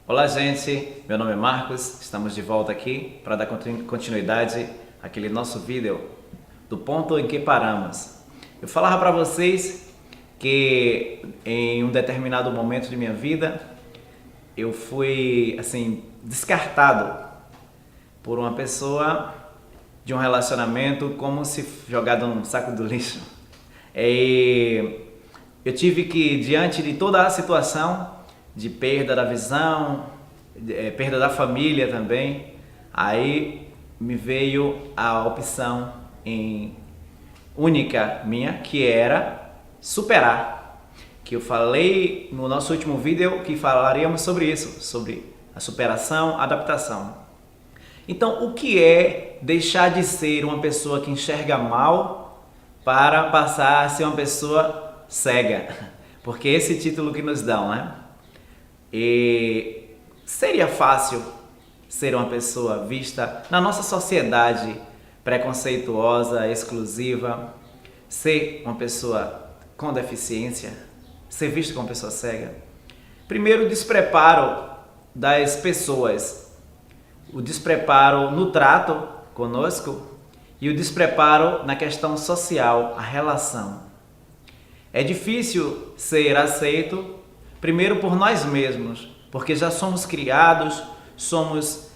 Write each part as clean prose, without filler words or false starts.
Olá, gente, meu nome é Marcos, estamos de volta aqui para dar continuidade àquele nosso vídeo do ponto em que paramos. Eu falava para vocês que em um determinado momento de minha vida eu fui descartado por uma pessoa de um relacionamento como se jogado num saco do lixo. E eu tive que, diante de toda a situação de perda da visão, perda da família também, aí me veio a opção única minha, que era superar. Que eu falei no nosso último vídeo que falaríamos sobre isso, sobre a superação, a adaptação. Então, o que é deixar de ser uma pessoa que enxerga mal para passar a ser uma pessoa cega? Porque esse título que nos dão, né? E seria fácil ser uma pessoa vista na nossa sociedade preconceituosa, exclusiva, ser uma pessoa com deficiência, ser visto como uma pessoa cega? Primeiro, o despreparo das pessoas, o despreparo no trato conosco e o despreparo na questão social, a relação. É difícil ser aceito, primeiro por nós mesmos, porque já somos criados, somos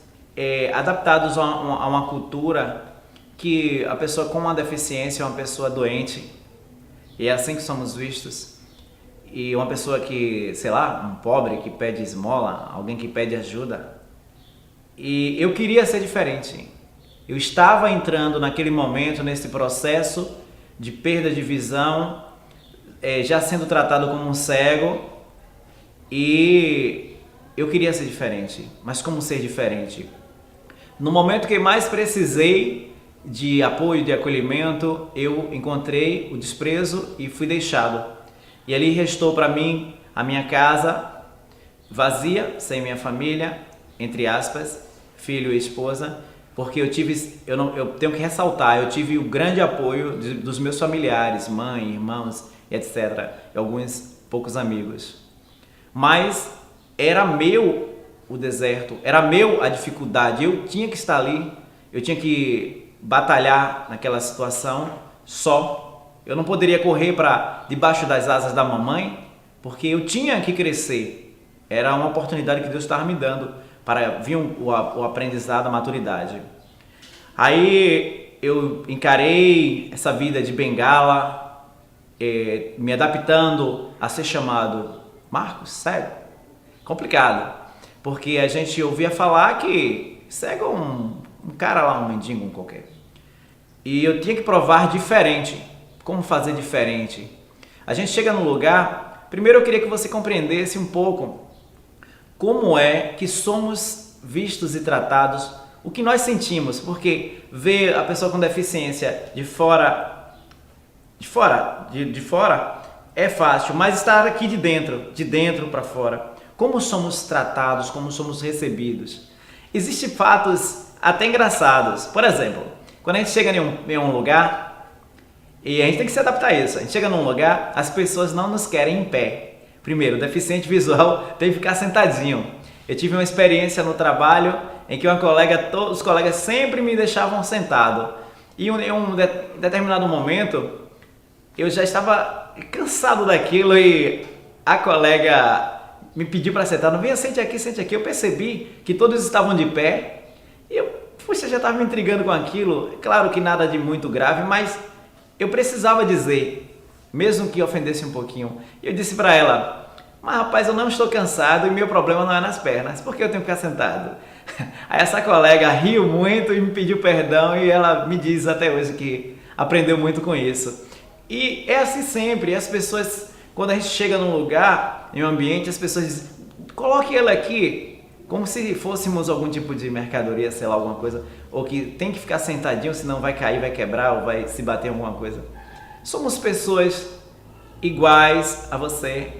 adaptados a uma cultura que a pessoa com uma deficiência é uma pessoa doente, e é assim que somos vistos. E uma pessoa que, sei lá, um pobre que pede esmola, alguém que pede ajuda. E eu queria ser diferente. Eu estava entrando naquele momento, nesse processo de perda de visão, já sendo tratado como um cego, e eu queria ser diferente. Mas como ser diferente? No momento que mais precisei de apoio, de acolhimento, eu encontrei o desprezo e fui deixado. E ali restou para mim a minha casa vazia, sem minha família, entre aspas, filho e esposa, porque eu tenho que ressaltar, eu tive o grande apoio dos meus familiares, mãe, irmãos, etc. E alguns poucos amigos. Mas era meu o deserto, era meu a dificuldade, eu tinha que estar ali, eu tinha que batalhar naquela situação só. Eu não poderia correr para debaixo das asas da mamãe, porque eu tinha que crescer. Era uma oportunidade que Deus estava me dando para vir o aprendizado, a maturidade. Aí eu encarei essa vida de bengala, me adaptando a ser chamado Marcos, cego. Complicado, porque a gente ouvia falar que cego é um cara lá, um mendigo qualquer. E eu tinha que provar diferente. Como fazer diferente? A gente chega num lugar, primeiro eu queria que você compreendesse um pouco como é que somos vistos e tratados, o que nós sentimos, porque ver a pessoa com deficiência de fora é fácil, mas estar aqui de dentro para fora, como somos tratados, como somos recebidos. Existem fatos até engraçados. Por exemplo, quando a gente chega em um lugar, e a gente tem que se adaptar a isso, a gente chega num lugar, as pessoas não nos querem em pé. Primeiro, o deficiente visual tem que ficar sentadinho. Eu tive uma experiência no trabalho em que os colegas sempre me deixavam sentado. E em um determinado momento, eu já estava cansado daquilo e a colega me pediu para sentar. Não, venha, sente aqui, sente aqui. Eu percebi que todos estavam de pé e eu já estava me intrigando com aquilo. Claro que nada de muito grave, mas eu precisava dizer, mesmo que ofendesse um pouquinho. Eu disse para ela, mas rapaz, eu não estou cansado e meu problema não é nas pernas, por que eu tenho que ficar sentado? Aí essa colega riu muito e me pediu perdão e ela me diz até hoje que aprendeu muito com isso. E é assim sempre, as pessoas, quando a gente chega num lugar, em um ambiente, as pessoas dizem, coloque ele aqui, como se fôssemos algum tipo de mercadoria, sei lá, alguma coisa, ou que tem que ficar sentadinho, senão vai cair, vai quebrar ou vai se bater em alguma coisa. Somos pessoas iguais a você,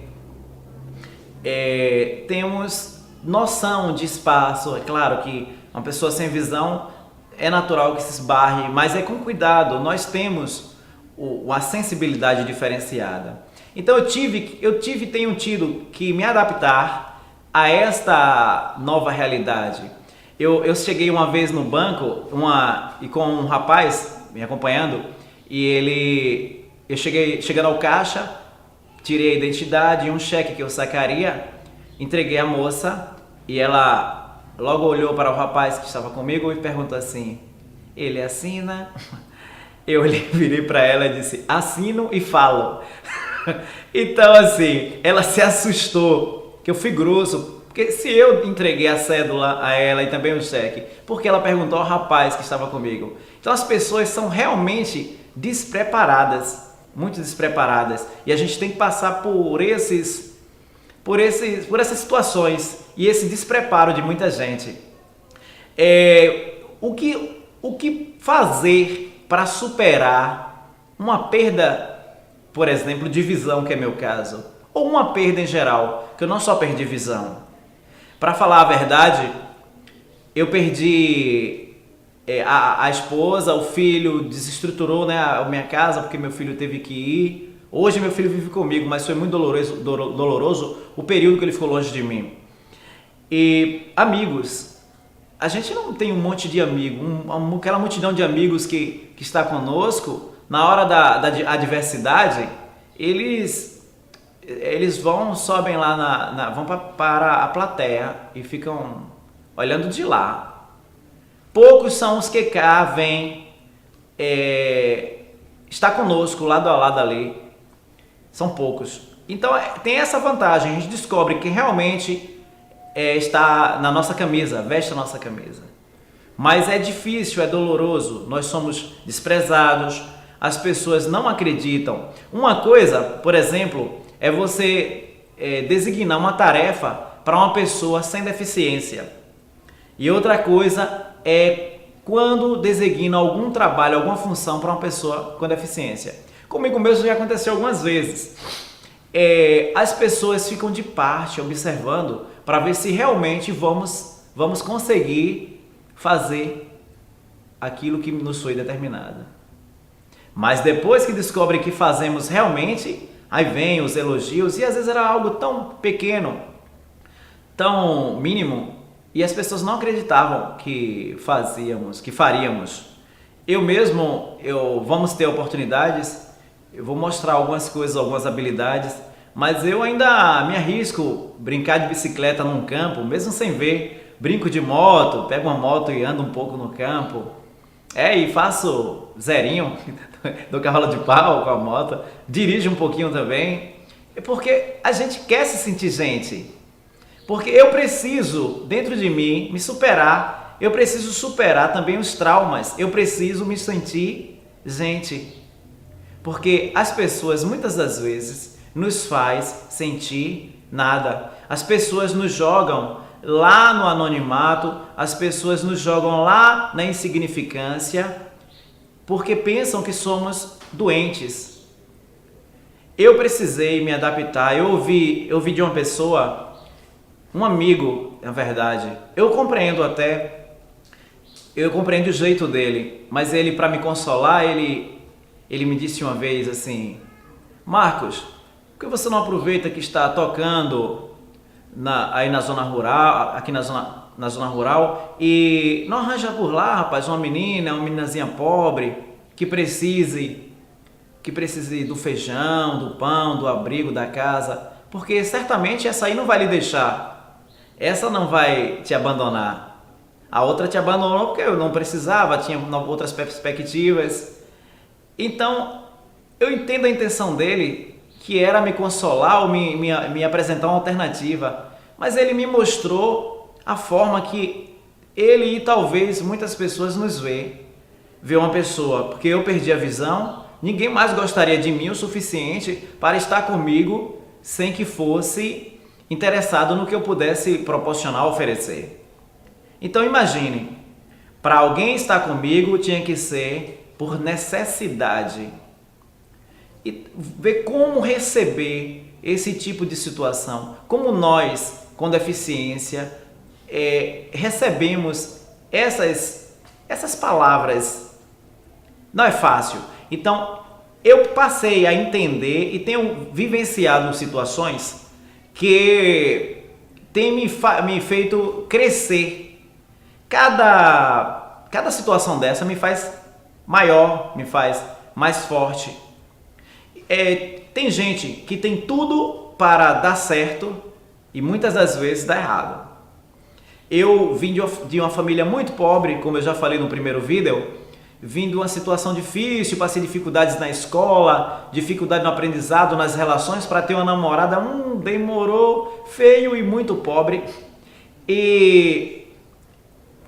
temos noção de espaço. É claro que uma pessoa sem visão é natural que se esbarre, mas é com cuidado. Nós temos a sensibilidade diferenciada. Então eu tenho tido que me adaptar a esta nova realidade. Eu cheguei uma vez no banco e com um rapaz me acompanhando e eu chegando ao caixa, tirei a identidade e um cheque que eu sacaria, entreguei à moça e ela logo olhou para o rapaz que estava comigo e perguntou assim: ele assina? Eu virei para ela e disse: assino e falo. Então assim, ela se assustou, que eu fui grosso. Porque se eu entreguei a cédula a ela e também o cheque, porque ela perguntou ao rapaz que estava comigo. Então as pessoas são realmente despreparadas, muito despreparadas. E a gente tem que passar por essas situações e esse despreparo de muita gente. O que fazer para superar uma perda, por exemplo, de visão, que é meu caso, ou uma perda em geral, que eu não só perdi visão. Para falar a verdade, eu perdi a esposa, o filho, desestruturou, né, a minha casa porque meu filho teve que ir. Hoje meu filho vive comigo, mas foi muito doloroso o período que ele ficou longe de mim. E amigos, a gente não tem um monte de amigos, aquela multidão de amigos que está conosco, na hora da adversidade, eles sobem lá, vão para a plateia e ficam olhando de lá. Poucos são os que cá vêm estar conosco lado a lado ali. São poucos. Então tem essa vantagem, a gente descobre que realmente está na nossa camisa, veste a nossa camisa. Mas é difícil, é doloroso, nós somos desprezados, as pessoas não acreditam. Uma coisa, por exemplo, é você designar uma tarefa para uma pessoa sem deficiência. E outra coisa é quando designa algum trabalho, alguma função para uma pessoa com deficiência. Comigo mesmo já aconteceu algumas vezes. As pessoas ficam de parte observando para ver se realmente vamos conseguir fazer aquilo que nos foi determinado. Mas depois que descobrem que fazemos realmente, aí vem os elogios, e às vezes era algo tão pequeno, tão mínimo, e as pessoas não acreditavam que faríamos. Vamos ter oportunidades, eu vou mostrar algumas coisas, algumas habilidades, mas eu ainda me arrisco brincar de bicicleta num campo, mesmo sem ver, brinco de moto, pego uma moto e ando um pouco no campo, e faço zerinho do cavalo de pau com a moto, dirijo um pouquinho também, porque a gente quer se sentir gente, porque eu preciso, dentro de mim, me superar, eu preciso superar também os traumas, eu preciso me sentir gente, porque as pessoas muitas das vezes nos faz sentir nada, as pessoas nos jogam lá no anonimato, as pessoas nos jogam lá na insignificância, porque pensam que somos doentes. Eu precisei me adaptar, eu ouvi de uma pessoa, um amigo, na verdade, eu compreendo o jeito dele, mas ele, para me consolar, ele me disse uma vez assim: Marcos, por que você não aproveita que está tocando aí na zona rural, aqui na zona rural, e não arranja por lá, rapaz, uma meninazinha pobre, que precise do feijão, do pão, do abrigo, da casa, porque certamente essa aí não vai lhe deixar, essa não vai te abandonar. A outra te abandonou porque eu não precisava, tinha outras perspectivas. Então, eu entendo a intenção dele, que era me consolar ou me apresentar uma alternativa, mas ele me mostrou a forma que ele e talvez muitas pessoas nos vê uma pessoa, porque eu perdi a visão, ninguém mais gostaria de mim o suficiente para estar comigo sem que fosse interessado no que eu pudesse proporcionar, oferecer. Então imagine, para alguém estar comigo tinha que ser por necessidade. E ver como receber esse tipo de situação, como nós com deficiência recebemos essas palavras. Não é fácil. Então eu passei a entender e tenho vivenciado situações que tem me feito crescer. Cada situação dessa me faz maior, me faz mais forte. Tem gente que tem tudo para dar certo e muitas das vezes dá errado. Eu vim de uma família muito pobre, como eu já falei no primeiro vídeo, vim de uma situação difícil, passei dificuldades na escola, dificuldade no aprendizado, nas relações, para ter uma namorada, demorou, feio e muito pobre. E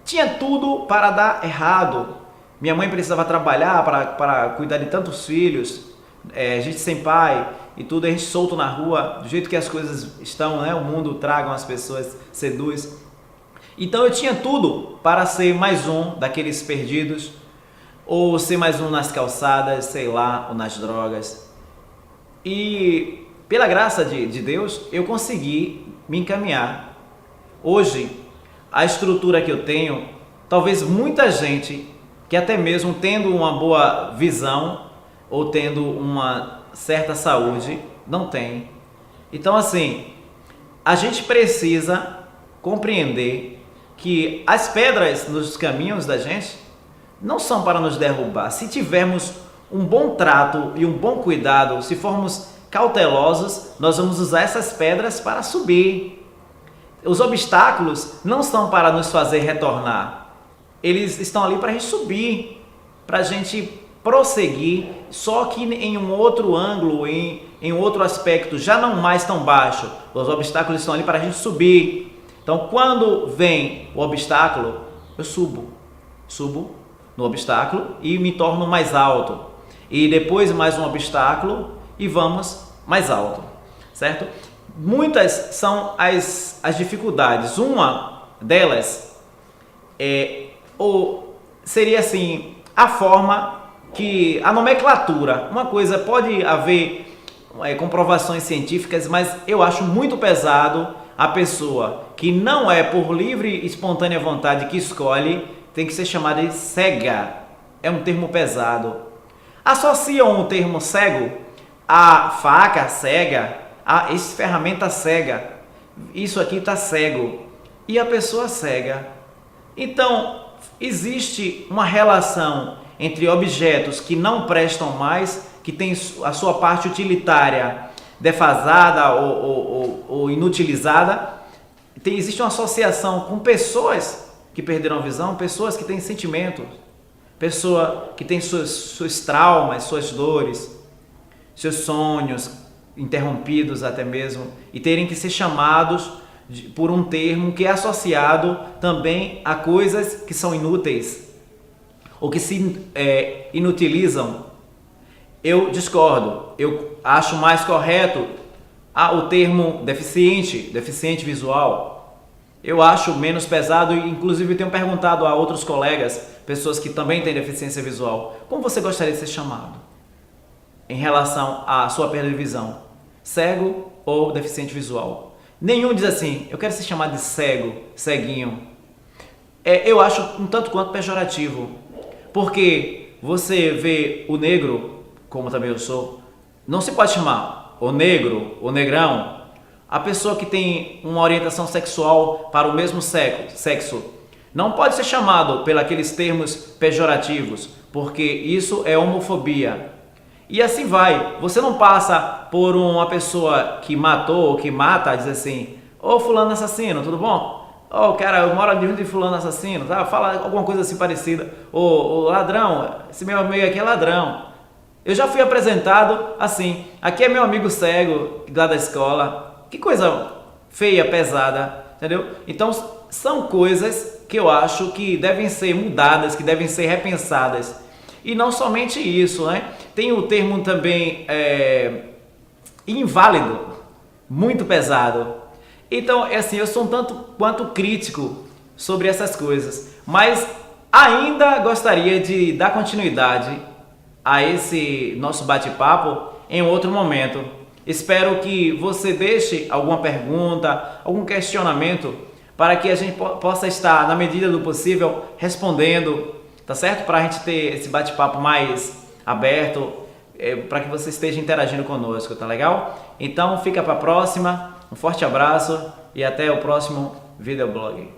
tinha tudo para dar errado. Minha mãe precisava trabalhar para cuidar de tantos filhos, a gente sem pai e tudo, a gente solto na rua, do jeito que as coisas estão, né? O mundo traga as pessoas, seduz. Então eu tinha tudo para ser mais um daqueles perdidos, ou ser mais um nas calçadas, sei lá, ou nas drogas. E pela graça de Deus, eu consegui me encaminhar. Hoje, a estrutura que eu tenho, talvez muita gente, que até mesmo tendo uma boa visão, ou tendo uma certa saúde, não tem. Então assim, a gente precisa compreender que as pedras nos caminhos da gente não são para nos derrubar. Se tivermos um bom trato e um bom cuidado, se formos cautelosos, nós vamos usar essas pedras para subir. Os obstáculos não são para nos fazer retornar. Eles estão ali para a gente subir, para a gente prosseguir, só que em um outro ângulo, em um outro aspecto, já não mais tão baixo. Os obstáculos estão ali para a gente subir. Então, quando vem o obstáculo, eu subo no obstáculo e me torno mais alto. E depois mais um obstáculo e vamos mais alto, certo? Muitas são as dificuldades. Uma delas seria assim, a forma que a nomenclatura, uma coisa pode haver comprovações científicas, mas eu acho muito pesado a pessoa que não é por livre e espontânea vontade que escolhe, tem que ser chamada de cega. É um termo pesado. Associam o termo cego a faca cega, a essa ferramenta cega. Isso aqui está cego. E a pessoa cega. Então, existe uma relação entre objetos que não prestam mais, que tem a sua parte utilitária defasada ou inutilizada. Existe uma associação com pessoas que perderam a visão, pessoas que têm sentimentos, pessoa que tem seus traumas, suas dores, seus sonhos interrompidos até mesmo, e terem que ser chamados por um termo que é associado também a coisas que são inúteis ou que se inutilizam. Eu discordo. Eu acho mais correto o termo deficiente visual. Eu acho menos pesado e inclusive tenho perguntado a outros colegas, pessoas que também têm deficiência visual, como você gostaria de ser chamado em relação à sua perda de visão? Cego ou deficiente visual? Nenhum diz assim, eu quero ser chamado de cego, ceguinho. Eu acho um tanto quanto pejorativo, porque você vê o negro, como também eu sou, não se pode chamar o negro, o negrão, a pessoa que tem uma orientação sexual para o mesmo sexo. Não pode ser chamado pelos aqueles termos pejorativos, porque isso é homofobia. E assim vai. Você não passa por uma pessoa que matou ou que mata, diz assim, ô fulano assassino, tudo bom? Ô cara, eu moro ali de fulano assassino, tá? Fala alguma coisa assim parecida. Ô ladrão, esse meu amigo aqui é ladrão. Eu já fui apresentado assim, aqui é meu amigo cego lá da escola. Que coisa feia, pesada, entendeu? Então são coisas que eu acho que devem ser mudadas, que devem ser repensadas. E não somente isso, né? Tem o termo também inválido, muito pesado. Então, assim, eu sou um tanto quanto crítico sobre essas coisas, mas ainda gostaria de dar continuidade a esse nosso bate-papo em outro momento. Espero que você deixe alguma pergunta, algum questionamento, para que a gente possa estar, na medida do possível, respondendo, tá certo? Para a gente ter esse bate-papo mais aberto, para que você esteja interagindo conosco, tá legal? Então, fica para a próxima. Um forte abraço e até o próximo videoblog.